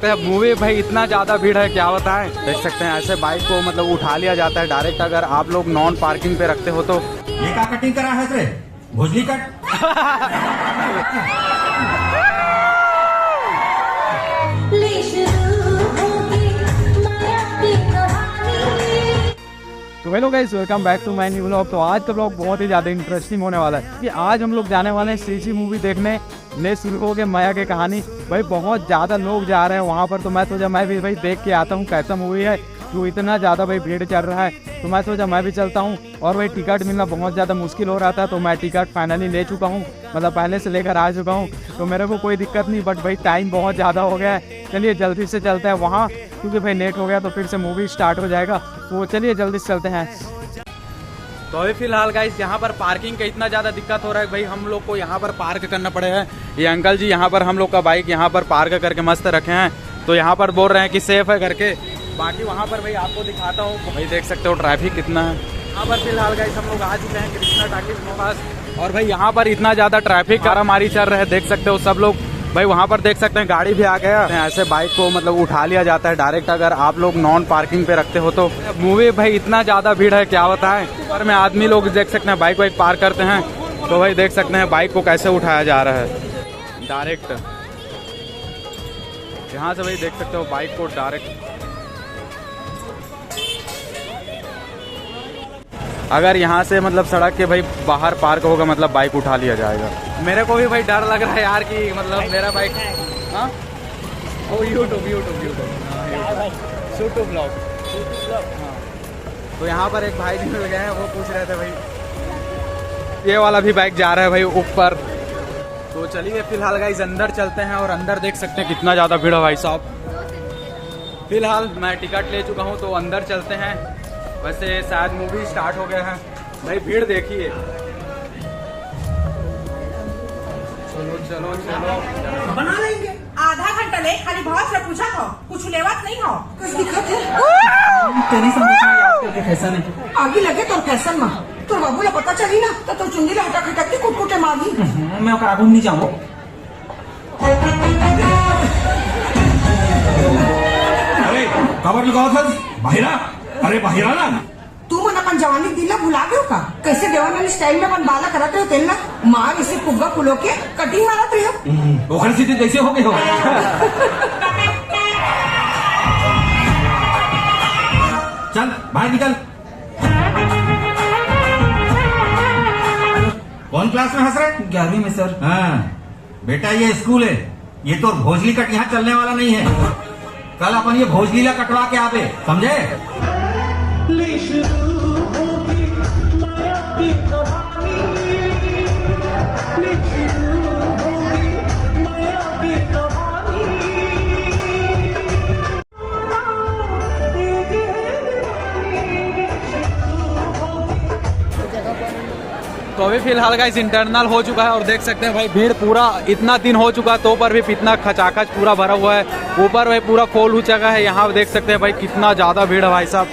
सकते हैं मूवी भाई इतना ज़्यादा भीड़ है क्या बताएं। देख सकते हैं ऐसे बाइक को मतलब उठा लिया जाता है डायरेक्ट, अगर आप लोग नॉन पार्किंग पे रखते हो तो। ये का कटिंग करा है रे भोजली कट। तो hello guys, welcome back to my new vlog. तो आज का व्लॉग बहुत ही ज़्यादा इंटरेस्टिंग होने वाला है कि आज हम लोग जाने वाले हैं सीसी मूवी देखने, ने शुरू के माया की कहानी। भाई बहुत ज़्यादा लोग जा रहे हैं वहाँ पर, तो मैं सोचा मैं भी भाई देख के आता हूँ कैसा मूवी है, जो इतना ज़्यादा भाई भीड़ चल रहा है। तो मैं सोचा मैं भी चलता हूँ, और भाई टिकट मिलना बहुत ज़्यादा मुश्किल हो रहा था, तो मैं टिकट फाइनली ले चुका हूँ, मतलब पहले से लेकर आ चुका हूँ, तो मेरे को कोई दिक्कत नहीं। बट भाई टाइम बहुत ज़्यादा हो गया है, चलिए जल्दी से चलते हैं वहाँ, क्योंकि भाई लेट हो गया तो फिर से मूवी स्टार्ट हो जाएगा। तो चलिए जल्दी से चलते हैं। तो अभी फिलहाल गाइस यहाँ पर पार्किंग का इतना ज़्यादा दिक्कत हो रहा है भाई, हम लोग को यहाँ पर पार्क करना पड़ेगा। ये अंकल जी यहाँ पर हम लोग का बाइक यहाँ पर पार्क करके मस्त रखे हैं, तो यहाँ पर बोल रहे हैं कि सेफ है करके। बाकी वहाँ पर भाई आपको दिखाता हूँ, भाई देख सकते हो ट्रैफिक कितना है यहाँ पर। फिलहाल गाइस हम लोग आ चुके हैं कृष्णा टाकीज के पास, और भाई यहाँ पर इतना ज़्यादा ट्रैफिक मारामारी चल रहा है, देख सकते हो सब लोग। भाई वहाँ पर देख सकते हैं गाड़ी भी आ गया, ऐसे बाइक को मतलब उठा लिया जाता है डायरेक्ट, अगर आप लोग नॉन पार्किंग पे रखते हो तो। मूवी भाई इतना ज़्यादा भीड़ है क्या बताएं। पर में आदमी लोग देख सकते हैं बाइक वाइक पार्क करते हैं, तो भाई देख सकते हैं बाइक को कैसे उठाया जा रहा है डायरेक्ट यहाँ से। भाई देख सकते हो बाइक को डायरेक्ट, अगर यहाँ से मतलब सड़क के भाई बाहर पार्क होगा मतलब बाइक उठा लिया जाएगा। मेरे को भी भाई डर लग रहा है यार कि मतलब मेरा bike YouTube shoot to blog. तो यहाँ पर एक भाई जी मिल गए हैं, वो पूछ रहे थे भाई ये वाला भी बाइक जा रहा है भाई ऊपर। तो चलिए फिलहाल गाइस अंदर चलते हैं, और अंदर देख सकते हैं कितना ज़्यादा भीड़ है भाई साहब। फिलहाल मैं टिकट ले चुका हूँ, तो अंदर चलते हैं। वैसे शायद मूवी स्टार्ट हो गया है भाई, भीड़ देखिए। चलो चलो चलो बना लेंगे, आधा घंटा ले, खाली बहुत से पूछा था, कुछ लेवत नहीं हो, कुछ दिक्कत है। तेरी समझ फैशन है आगे लगे तो फैशन में तो बाबू ला पता चली ना, तो चुंगी ला हटा खटक के कुटकुटे मारी। मैं ओकरा आगू नहीं जाऊँ। अरे कवर लगाओ था बाहिरा, अरे बाहिरा ना तू मन अपन जवानी दिला भुला गयो का? कैसे देवानंद स्टाइल में अपन बाला करते हो तेल ना मार इसे पुग्गा फुलो के कटिंग मारत रहो। ओखर सीधे कैसे हो गए हो। चल बाहर निकल। कौन क्लास में हंस रहे? 11वीं में सर। हाँ बेटा ये स्कूल है, ये तो भोजली कट यहाँ चलने वाला नहीं है। कल अपन ये भोजलीला कटवा के आवे, समझे? तो अभी फिलहाल गाइस इंटरनल हो चुका है, और देख सकते हैं भाई भीड़ पूरा इतना दिन हो चुका तो पर भी इतना खचाखच पूरा भरा हुआ है। ऊपर भाई पूरा फुल हो चुका है, यहाँ देख सकते हैं भाई कितना ज़्यादा भीड़ है भाई साहब।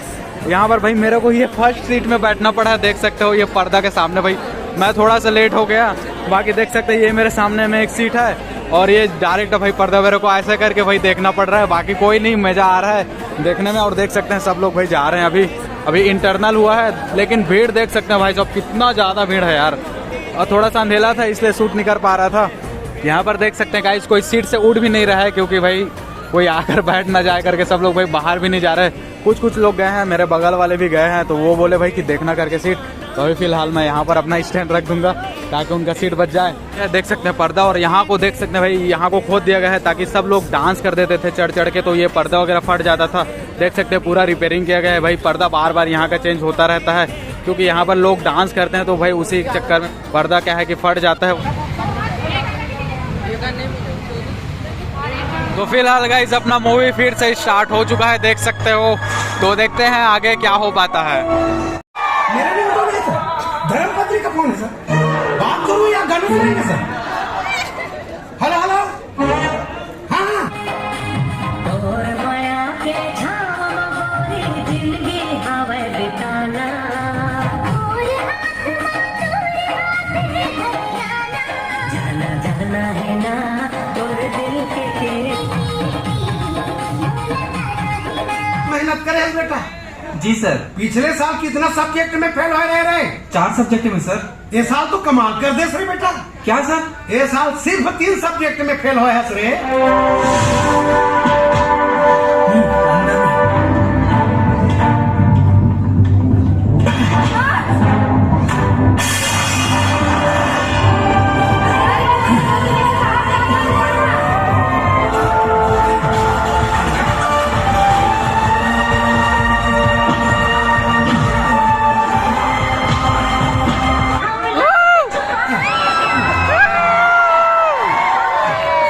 यहाँ पर भाई मेरे को ये फर्स्ट सीट में बैठना पड़ा है, देख सकते हो ये पर्दा के सामने। भाई मैं थोड़ा सा लेट हो गया, बाकी देख सकते हैं ये मेरे सामने में एक सीट है, और ये डायरेक्ट भाई पर्दा मेरे को ऐसे करके भाई देखना पड़ रहा है। बाकी कोई नहीं, मज़ा आ रहा है देखने में। और देख सकते हैं सब लोग भाई जा रहे हैं, अभी इंटरनल हुआ है, लेकिन भीड़ देख सकते हैं भाई साहब कितना ज़्यादा भीड़ है यार। और थोड़ा सा अंधेला था इसलिए शूट नहीं कर पा रहा था। यहाँ पर देख सकते हैं गाइस कोई सीट से उठ भी नहीं रहा है, क्योंकि भाई कोई आकर बैठ ना जाए करके सब लोग भाई बाहर भी नहीं जा रहे। कुछ लोग गए हैं, मेरे बगल वाले भी गए हैं, तो वो बोले भाई कि देखना करके सीट। तो अभी फिलहाल मैं यहाँ पर अपना स्टैंड रख दूंगा ताकि उनका सीट बच जाए। ये देख सकते हैं पर्दा, और यहाँ को देख सकते हैं भाई यहाँ को खोद दिया गया है ताकि सब लोग डांस कर देते थे चढ़ चढ़ के, तो ये पर्दा वगैरह फट जाता था। देख सकते हैं पूरा रिपेयरिंग किया गया है भाई, पर्दा बार बार यहाँ का चेंज होता रहता है, क्योंकि यहाँ पर लोग डांस करते हैं, तो भाई उसी चक्कर में पर्दा क्या है कि फट जाता है। तो फिलहाल गाइस अपना मूवी फिर से स्टार्ट हो चुका है, देख सकते हो। तो देखते हैं आगे क्या हो पाता है। मेरा नहीं बताओगे सर, धर्मपत्नी का फोन है सर, बात करूँ या गाने सुनेंगे सर? हेलो हेलो, हाँ हाँ जाना है ना तोर दिल के मेहनत करे है बेटा। जी सर। पिछले साल कितना सब्जेक्ट में फेल हो रहे 4 सब्जेक्ट में सर। ये साल तो कमाल कर दे रे बेटा। क्या सर? ये साल सिर्फ 3 सब्जेक्ट में फेल होया है रे।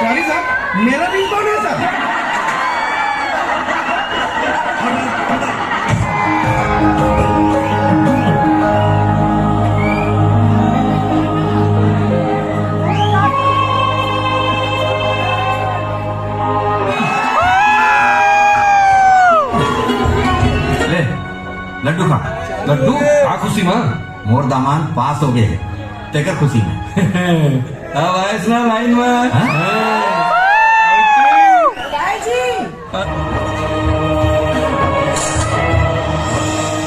सॉरी सर, मेरा रिंगटोन है सर। ले लड्डू खा। लड्डू आ खुशी मां मोर दामान पास हो गए तेकर खुशी में। अब आइस ना लाइन में।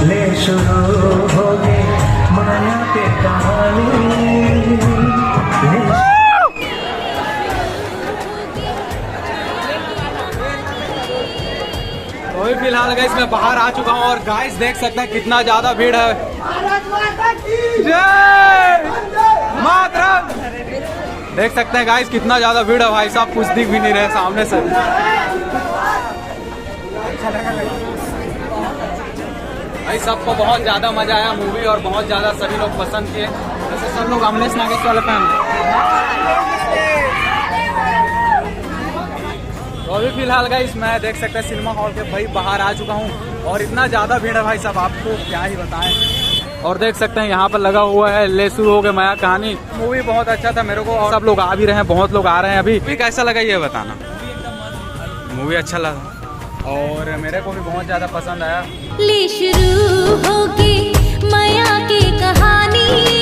ले शुरू हो गई माया के कहानी। तो अभी फिलहाल गाइस मैं बाहर आ चुका हूँ और गाइस देख सकते हैं कितना ज्यादा भीड़ है। जय मातरम। देख सकते हैं गाइस कितना ज्यादा भीड़ है भाई साहब, कुछ दिख भी नहीं रहे सामने से। भाई सबको बहुत ज्यादा मजा आया मूवी और बहुत ज्यादा सभी लोग पसंद किए। वैसे सब लोग अमलेश नागेश वाले फैन। तो अभी फिलहाल गाइस मैं देख सकते हैं सिनेमा हॉल के भाई बाहर आ चुका हूँ और इतना ज्यादा भीड़ है भाई साहब, आपको क्या ही बताएं। और देख सकते हैं यहाँ पर लगा हुआ है ले शुरू हो गए माया कहानी। मूवी बहुत अच्छा था मेरे को और सब लोग आ भी रहे हैं, बहुत लोग आ रहे हैं। अभी कैसा लगा ये बताना। मूवी अच्छा लगा और मेरे को भी बहुत ज्यादा पसंद आया। ले शुरू होगी माया की कहानी।